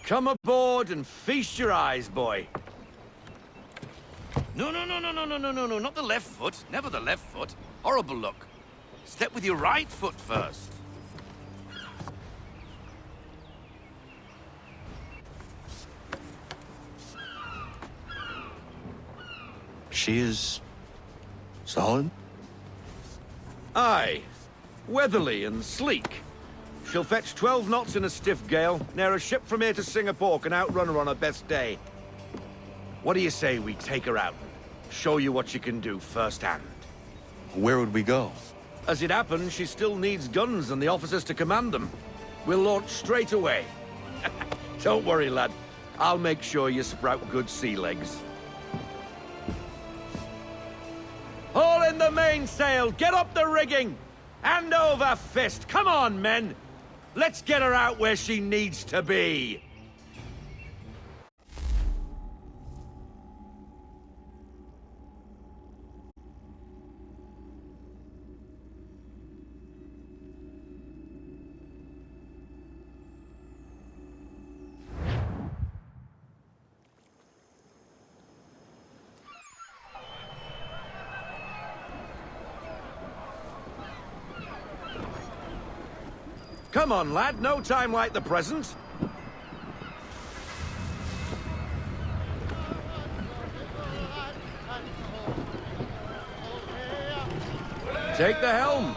Come aboard and feast your eyes, boy. No, not the left foot. Never the left foot. Horrible look. Step with your right foot first. She is... solid? Aye. Weatherly and sleek. She'll fetch 12 knots in a stiff gale, near a ship from here to Singapore can outrun her on her best day. What do you say we take her out? Show you what she can do firsthand. Where would we go? As it happens, she still needs guns and the officers to command them. We'll launch straight away. Don't worry, lad. I'll make sure you sprout good sea legs. Haul in the mainsail! Get up the rigging! Hand over fist! Come on, men! Let's get her out where she needs to be! Come on, lad. No time like the present. Take the helm.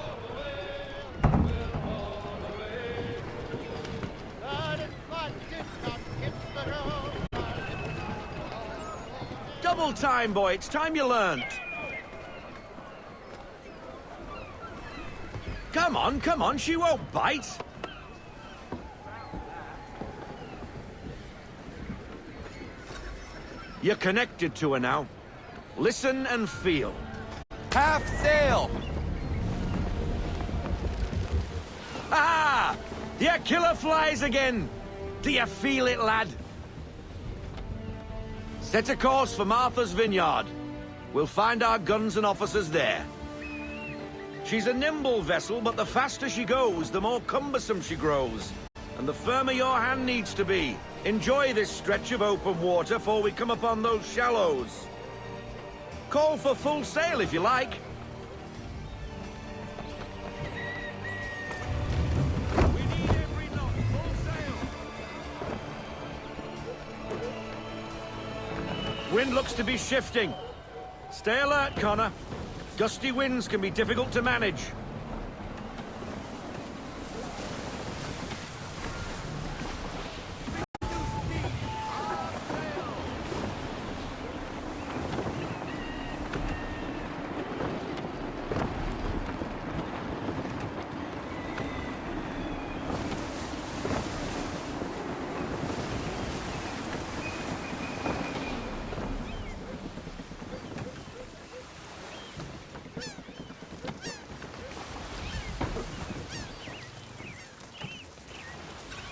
Double time, boy. It's time you learned. Come on, she won't bite. You're connected to her now. Listen and feel. Half sail! Ah! Your killer flies again! Do you feel it, lad? Set a course for Martha's Vineyard. We'll find our guns and officers there. She's a nimble vessel, but the faster she goes, the more cumbersome she grows. And the firmer your hand needs to be. Enjoy this stretch of open water before we come upon those shallows. Call for full sail if you like. We need every knot, full sail. Wind looks to be shifting. Stay alert, Connor. Gusty winds can be difficult to manage.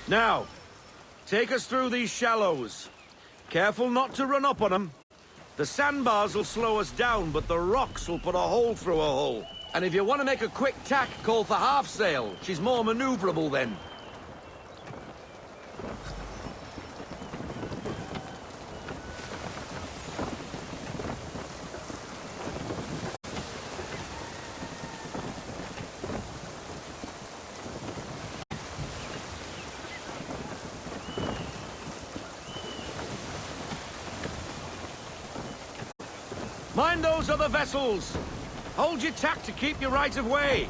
Now, take us through these shallows. Careful not to run up on them. The sandbars will slow us down, but the rocks will put a hole through a hull. And if you want to make a quick tack, call for half sail. She's more maneuverable then. Mind those other vessels! Hold your tack to keep your right of way!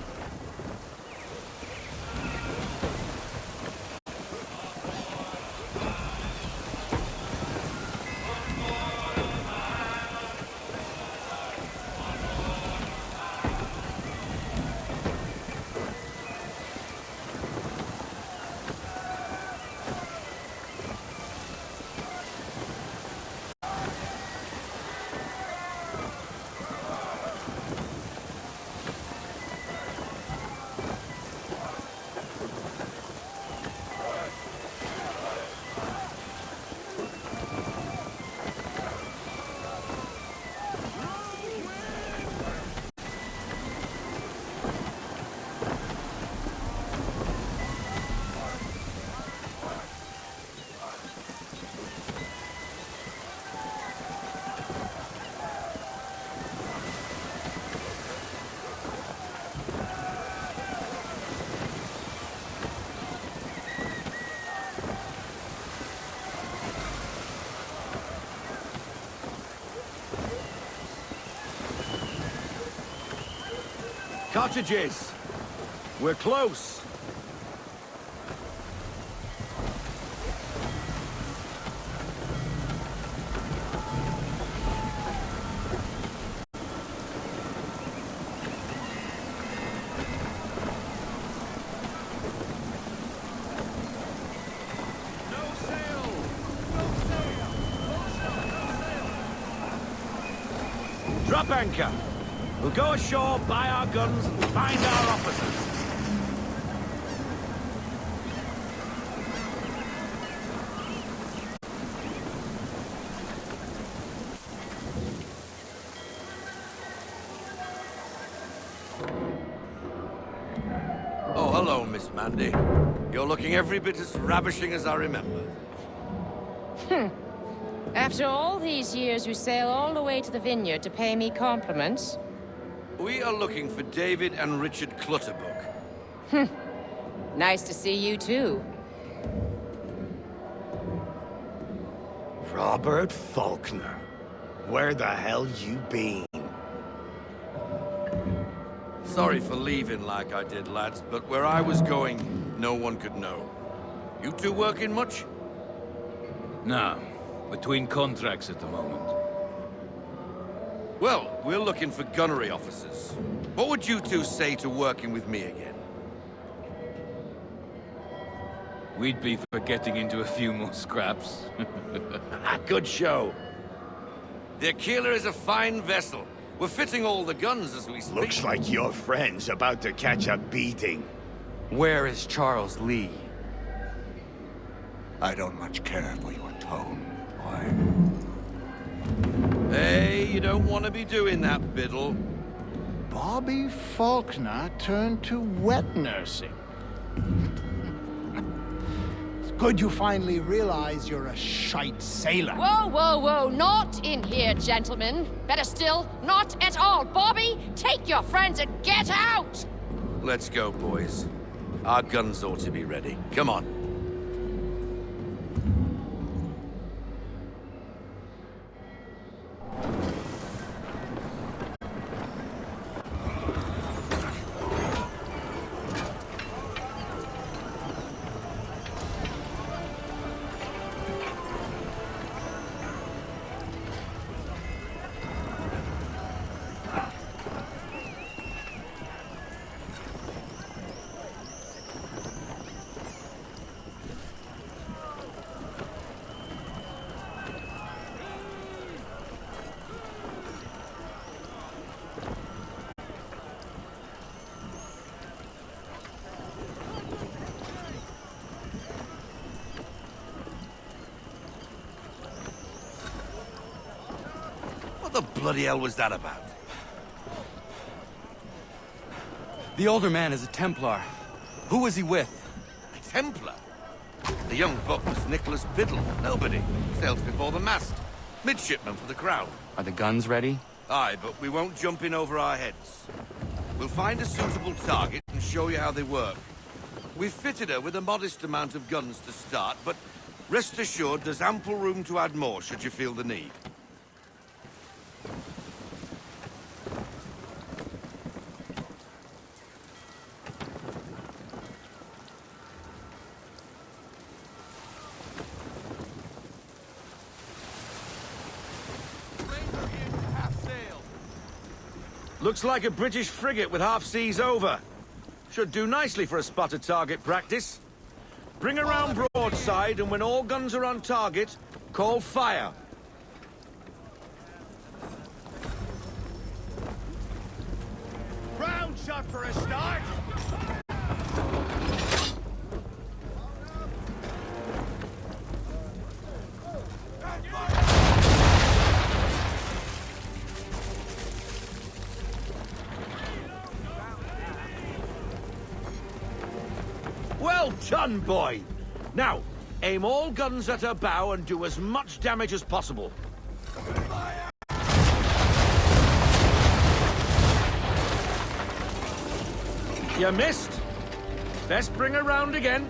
cottages. We're close. Drop anchor. We'll go ashore, buy our guns, and find our officers. Oh, hello, Miss Mandy. You're looking every bit as ravishing as I remember. After all these years, you sail all the way to the vineyard to pay me compliments? We are looking for David and Richard Clutterbuck. Nice to see you, too. Robert Faulkner. Where the hell you been? Sorry for leaving like I did, lads, but where I was going, no one could know. You two working much? No. Between contracts at the moment. Well, we're looking for gunnery officers. What would you two say to working with me again? We'd be for getting into a few more scraps. Good show. The Aquila is a fine vessel. We're fitting all the guns as we speak. Looks like your friend's about to catch a beating. Where is Charles Lee? I don't much care for your tone, boy. Hey, you don't want to be doing that, Biddle. Bobby Faulkner turned to wet nursing. It's good you finally realize you're a shite sailor. Whoa, whoa, whoa, not in here, gentlemen. Better still, not at all. Bobby, take your friends and get out! Let's go, boys. Our guns ought to be ready. Come on. What the bloody hell was that about? The older man is a Templar. Who was he with? A Templar? The young buck was Nicholas Biddle. Nobody. Sails before the mast. Midshipman for the Crown. Are the guns ready? Aye, but we won't jump in over our heads. We'll find a suitable target and show you how they work. We've fitted her with a modest amount of guns to start, but rest assured there's ample room to add more should you feel the need. Looks like a British frigate with half seas over. Should do nicely for a spotted target practice. Bring around broadside, and when all guns are on target, call fire. Round shot for a start. Well done, boy! Now, aim all guns at her bow and do as much damage as possible. You missed. Best bring her round again.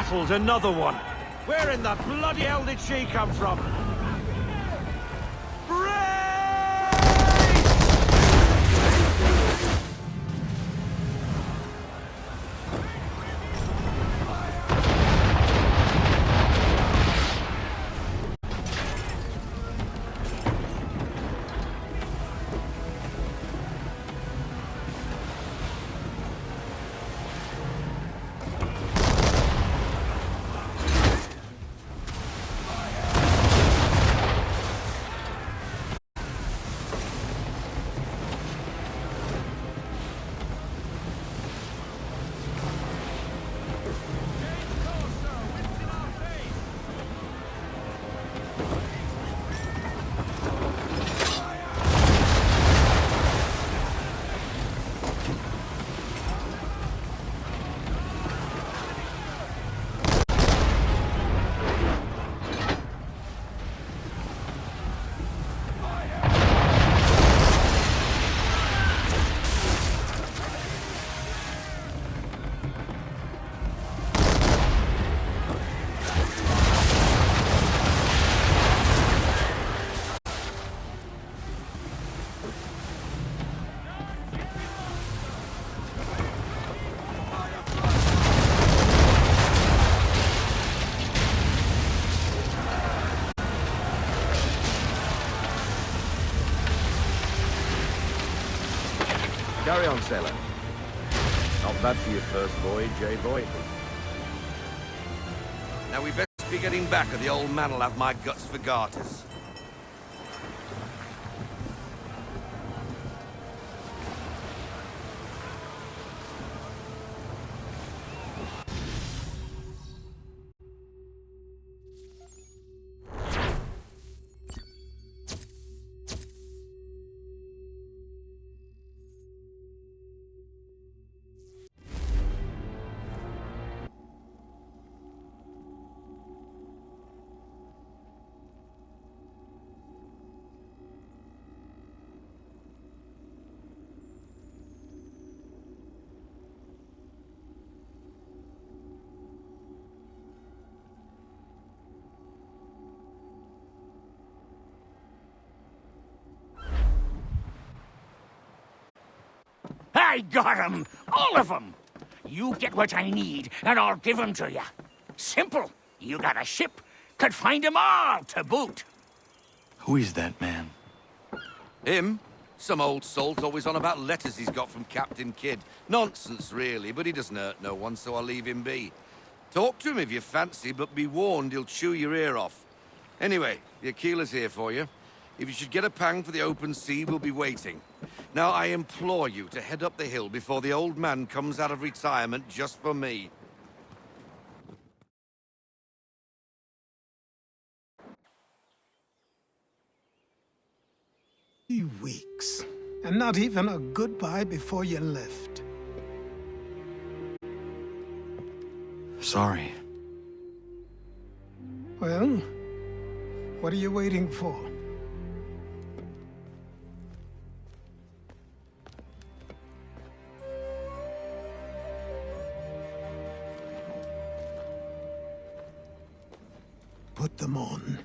battled another one. Where in the bloody hell did she come from? Carry on, sailor. Not bad for your first voyage, eh, boy? Now we best be getting back, or the old man'll have my guts for garters. I got 'em! All of 'em! You get what I need, and I'll give 'em to you. Simple. You got a ship, could find 'em all to boot. Who is that man? Him? Some old salt always on about letters he's got from Captain Kidd. Nonsense, really, but he doesn't hurt no one, so I'll leave him be. Talk to him if you fancy, but be warned he'll chew your ear off. Anyway, the Aquila's here for you. If you should get a pang for the open sea, we'll be waiting. Now, I implore you to head up the hill before the old man comes out of retirement just for me. Weeks. And not even a goodbye before you left. Sorry. Well, what are you waiting for? Put them on.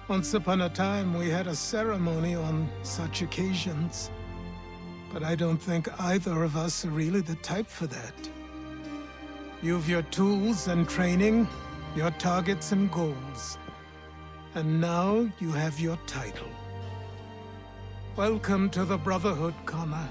Once upon a time, we had a ceremony on such occasions. But I don't think either of us are really the type for that. You've your tools and training, your targets and goals. And now you have your title. Welcome to the Brotherhood, Connor.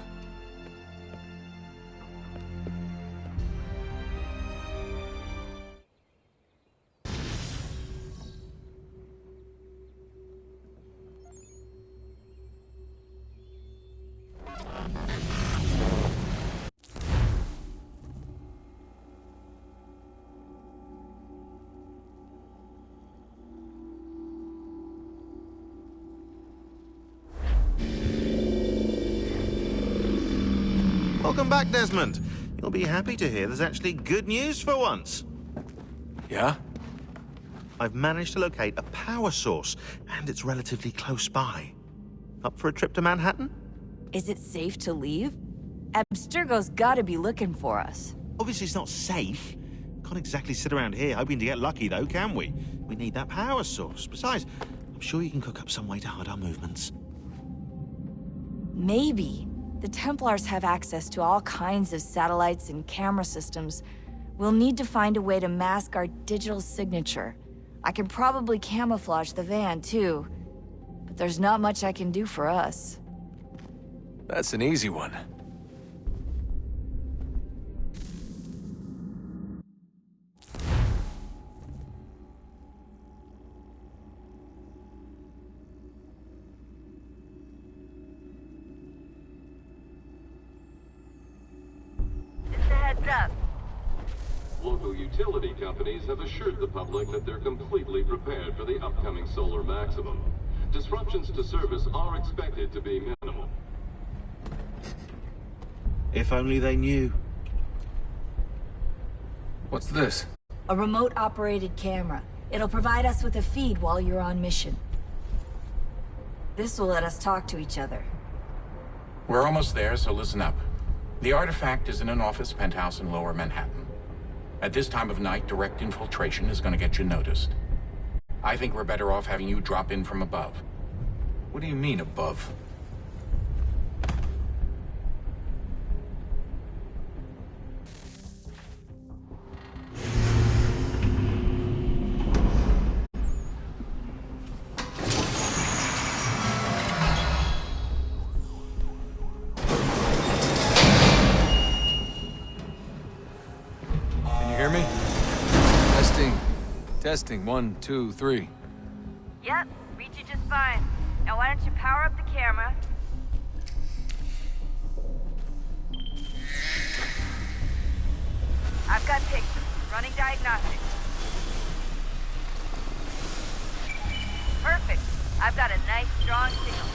Welcome back, Desmond. You'll be happy to hear there's actually good news for once. Yeah? I've managed to locate a power source, and it's relatively close by. Up for a trip to Manhattan? Is it safe to leave? Abstergo's gotta be looking for us. Obviously it's not safe. Can't exactly sit around here hoping to get lucky, though, can we? We need that power source. Besides, I'm sure you can cook up some way to hide our movements. Maybe. The Templars have access to all kinds of satellites and camera systems. We'll need to find a way to mask our digital signature. I can probably camouflage the van, too. But there's not much I can do for us. That's an easy one. Just a heads up. Local utility companies have assured the public that they're completely prepared for the upcoming solar maximum. Disruptions to service are expected to be minimal. If only they knew. What's this? A remote-operated camera. It'll provide us with a feed while you're on mission. This will let us talk to each other. We're almost there, so listen up. The artifact is in an office penthouse in Lower Manhattan. At this time of night, direct infiltration is going to get you noticed. I think we're better off having you drop in from above. What do you mean, above? Testing, 1, 2, 3. Yep, read you just fine. Now why don't you power up the camera? I've got pictures. Running diagnostics. Perfect. I've got a nice, strong signal.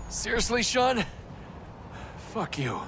Seriously, Sean? Fuck you.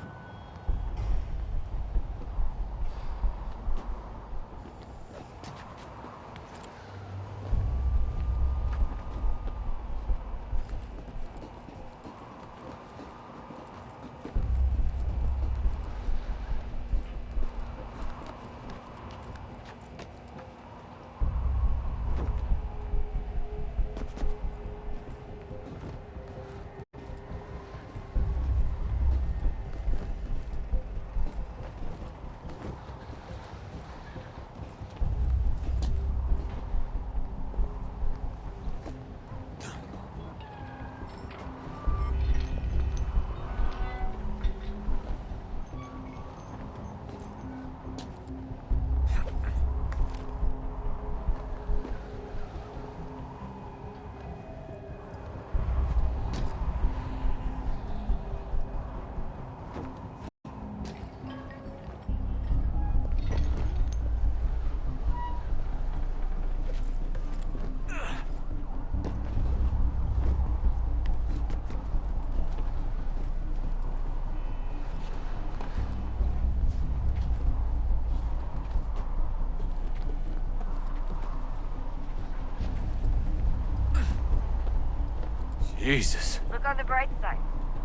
Jesus. Look on the bright side.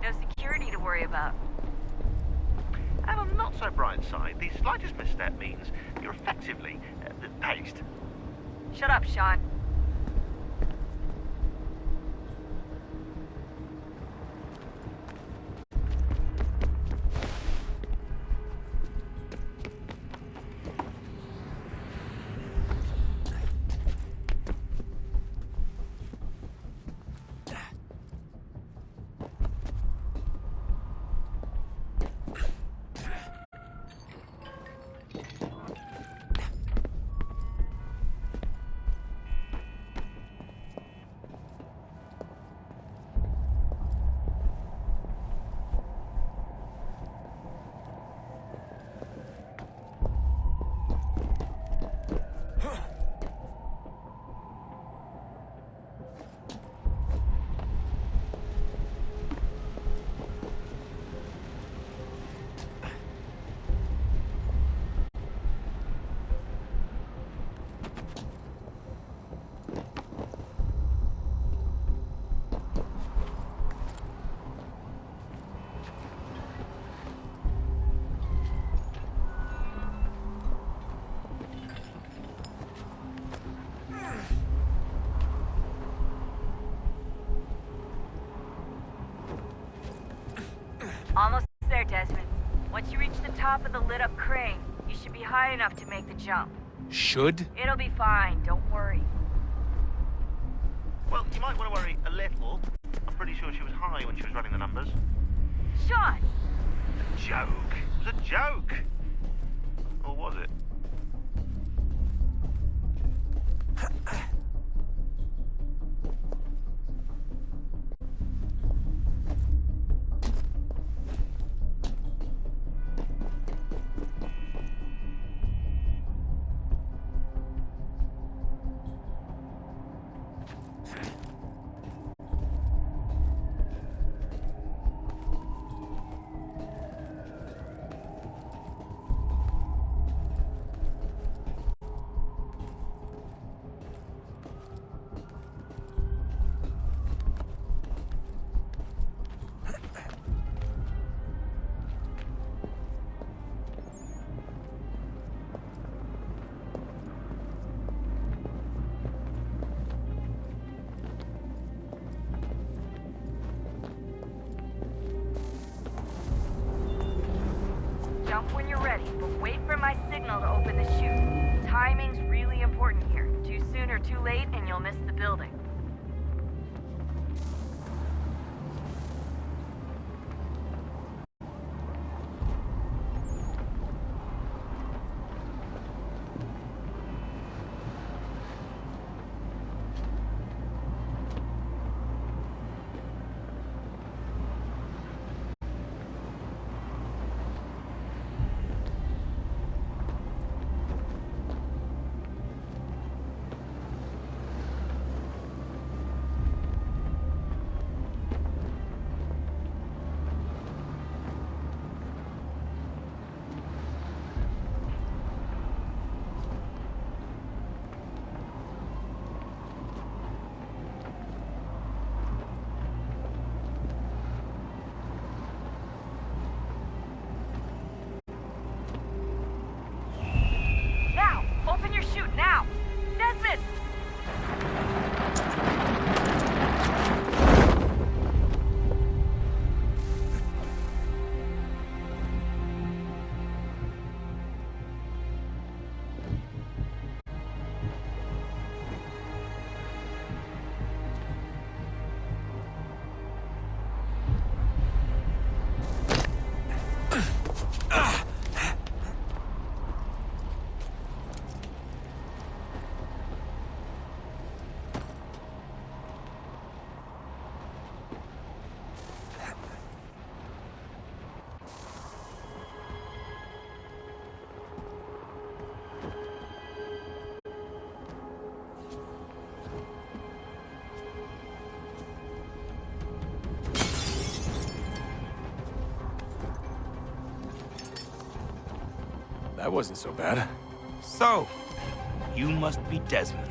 No security to worry about. And on the not so bright side, the slightest misstep means you're effectively paced. Shut up, Sean. Almost there, Desmond. Once you reach the top of the lit-up crane, you should be high enough to make the jump. Should? It'll be fine, don't worry. Well, you might want to worry a little. I'm pretty sure she was high when she was running the numbers. Sean! A joke. It was a joke. Or was it? Jump when you're ready, but wait for my signal to open the chute. Timing's really important here. Too soon or too late, and you'll miss the building. Open your chute now! Desmond! That wasn't so bad. So, you must be Desmond.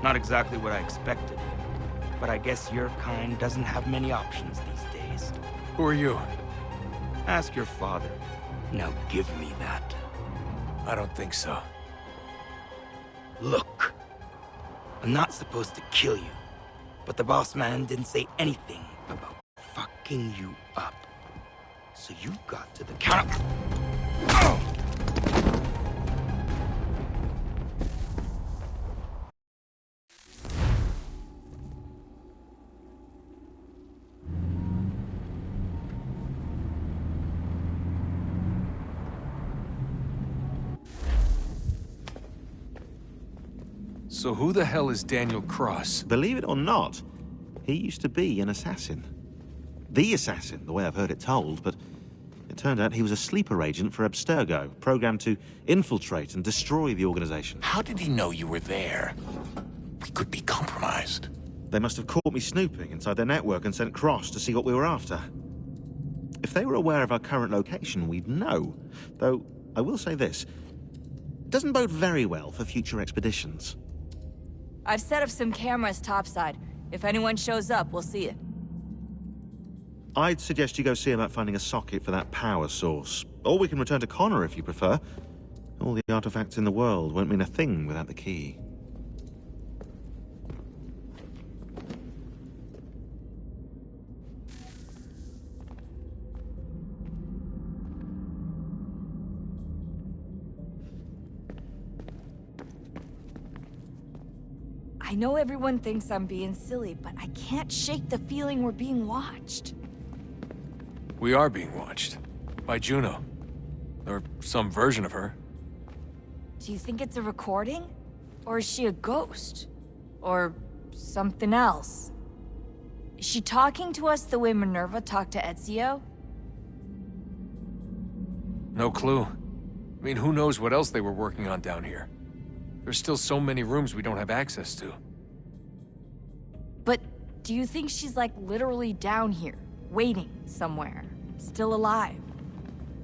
Not exactly what I expected. but I guess your kind doesn't have many options these days. Who are you? Ask your father. Now give me that. I don't think so. Look, I'm not supposed to kill you, but the boss man didn't say anything about fucking you up. So you've got to the count. So who the hell is Daniel Cross? Believe it or not, he used to be an assassin. The assassin, the way I've heard it told, but it turned out he was a sleeper agent for Abstergo, programmed to infiltrate and destroy the organization. How did he know you were there? We could be compromised. They must have caught me snooping inside their network and sent Cross to see what we were after. If they were aware of our current location, we'd know. Though, I will say this, it doesn't bode very well for future expeditions. I've set up some cameras topside. If anyone shows up, we'll see it. I'd suggest you go see about finding a socket for that power source. Or we can return to Connor if you prefer. All the artifacts in the world won't mean a thing without the key. I know everyone thinks I'm being silly, but I can't shake the feeling we're being watched. We are being watched. By Juno. Or some version of her. Do you think it's a recording? Or is she a ghost? Or something else? Is she talking to us the way Minerva talked to Ezio? No clue. I mean, who knows what else they were working on down here? There's still so many rooms we don't have access to. But do you think she's like literally down here, waiting somewhere, still alive?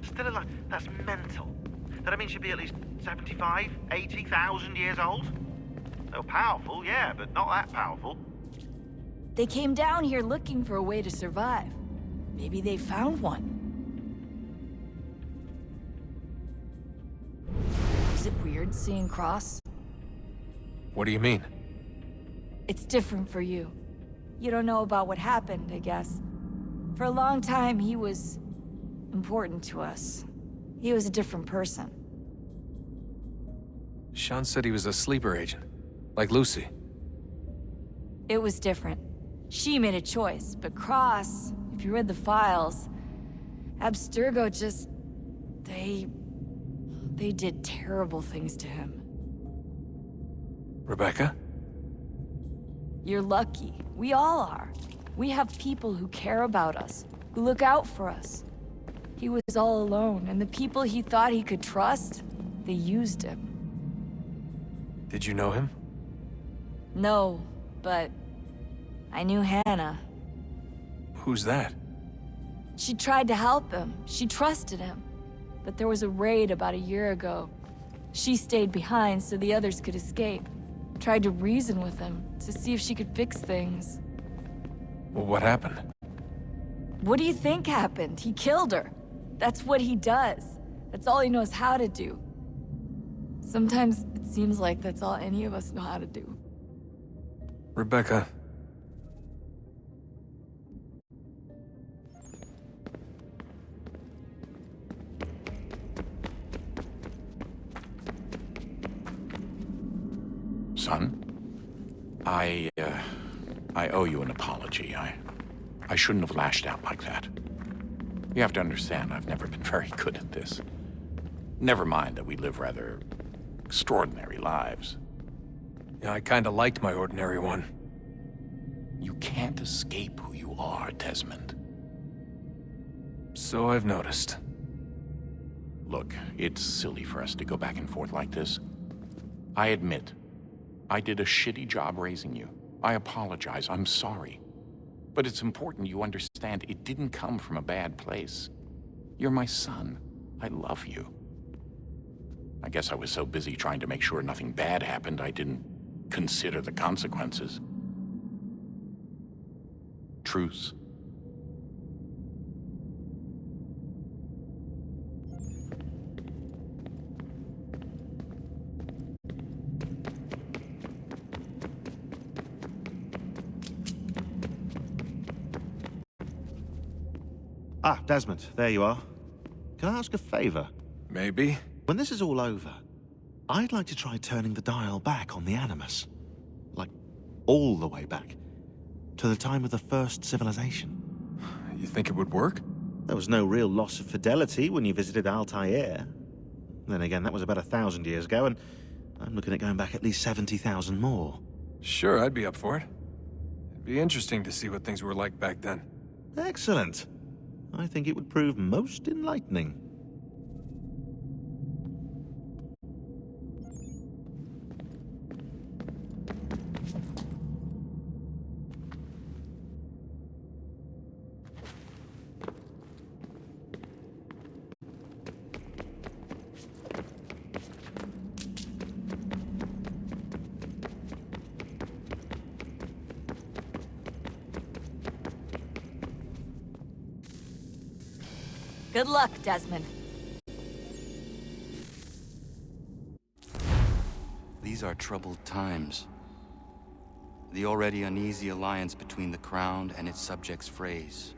Still alive? That's mental. That means she'd be at least 75, 80,000 years old? They're powerful, yeah, but not that powerful. They came down here looking for a way to survive. Maybe they found one. Is it weird seeing Cross? What do you mean? It's different for you. You don't know about what happened, I guess. For a long time, he was important to us. He was a different person. Sean said he was a sleeper agent. Like Lucy. It was different. She made a choice, but Cross, if you read the files, Abstergo just... They did terrible things to him. Rebecca? You're lucky. We all are. We have people who care about us, who look out for us. He was all alone, and the people he thought he could trust, they used him. Did you know him? No, but I knew Hannah. Who's that? She tried to help him. She trusted him. But there was a raid about a year ago. She stayed behind so the others could escape. Tried to reason with him, to see if she could fix things. Well, what happened? What do you think happened? He killed her. That's what he does. That's all he knows how to do. Sometimes it seems like that's all any of us know how to do. Rebecca. Son, I owe you an apology. I shouldn't have lashed out like that. You have to understand, I've never been very good at this. Never mind that we live rather extraordinary lives. Yeah, I kinda liked my ordinary one. You can't escape who you are, Desmond. So I've noticed. Look, it's silly for us to go back and forth like this. I admit, I did a shitty job raising you. I apologize, I'm sorry. But it's important you understand it didn't come from a bad place. You're my son. I love you. I guess I was so busy trying to make sure nothing bad happened, I didn't consider the consequences. truce. Ah, Desmond, there you are. Can I ask a favor? Maybe. When this is all over, I'd like to try turning the dial back on the Animus. Like, all the way back. To the time of the first civilization. You think it would work? There was no real loss of fidelity when you visited Altair. Then again, that was about 1,000 years ago, and I'm looking at going back at least 70,000 more. Sure, I'd be up for it. It'd be interesting to see what things were like back then. Excellent. I think it would prove most enlightening. Good luck, Desmond. These are troubled times. The already uneasy alliance between the Crown and its subjects frays.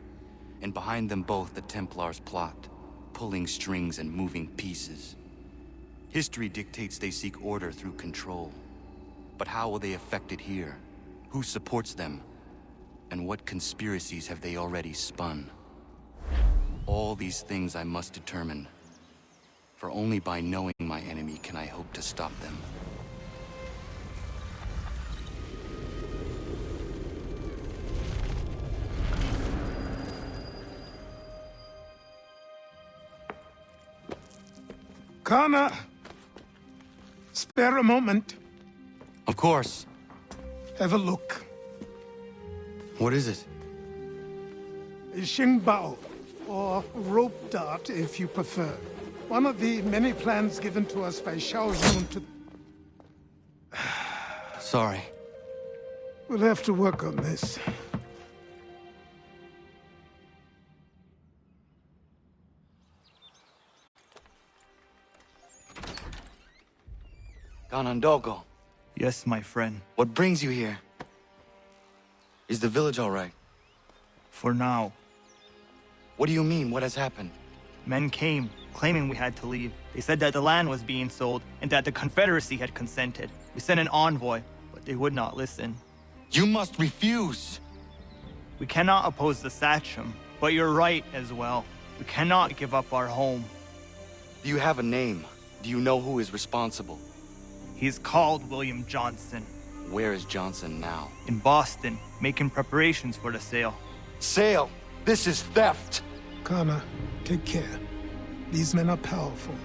And behind them both the Templars plot, pulling strings and moving pieces. History dictates they seek order through control. But how will they affect it here? Who supports them? And what conspiracies have they already spun? All these things I must determine. For only by knowing my enemy can I hope to stop them. Connor! Spare a moment. Of course. Have a look. What is it? Xingbao, or rope dart if you prefer. One of the many plans given to us by Xiao Yun to... Sorry. We'll have to work on this. Ganondogo, Yes, my friend. what brings you here? Is the village all right? For now. What do you mean? What has happened? Men came, claiming we had to leave. They said that the land was being sold, and that the Confederacy had consented. We sent an envoy, but they would not listen. You must refuse! We cannot oppose the Sachem, but you're right as well. We cannot give up our home. Do you have a name? Do you know who is responsible? He is called William Johnson. Where is Johnson now? In Boston, making preparations for the sale. Sale! This is theft! Connor, take care. These men are powerful.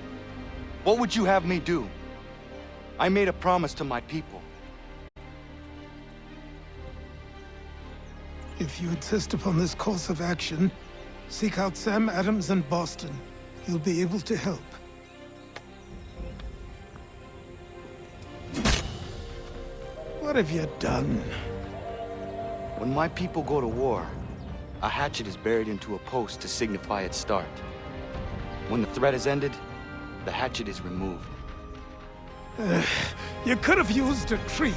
What would you have me do? I made a promise to my people. If you insist upon this course of action, seek out Sam Adams in Boston. He'll be able to help. What have you done? When my people go to war, a hatchet is buried into a post to signify its start. When the threat is ended, the hatchet is removed. You could have used a tree.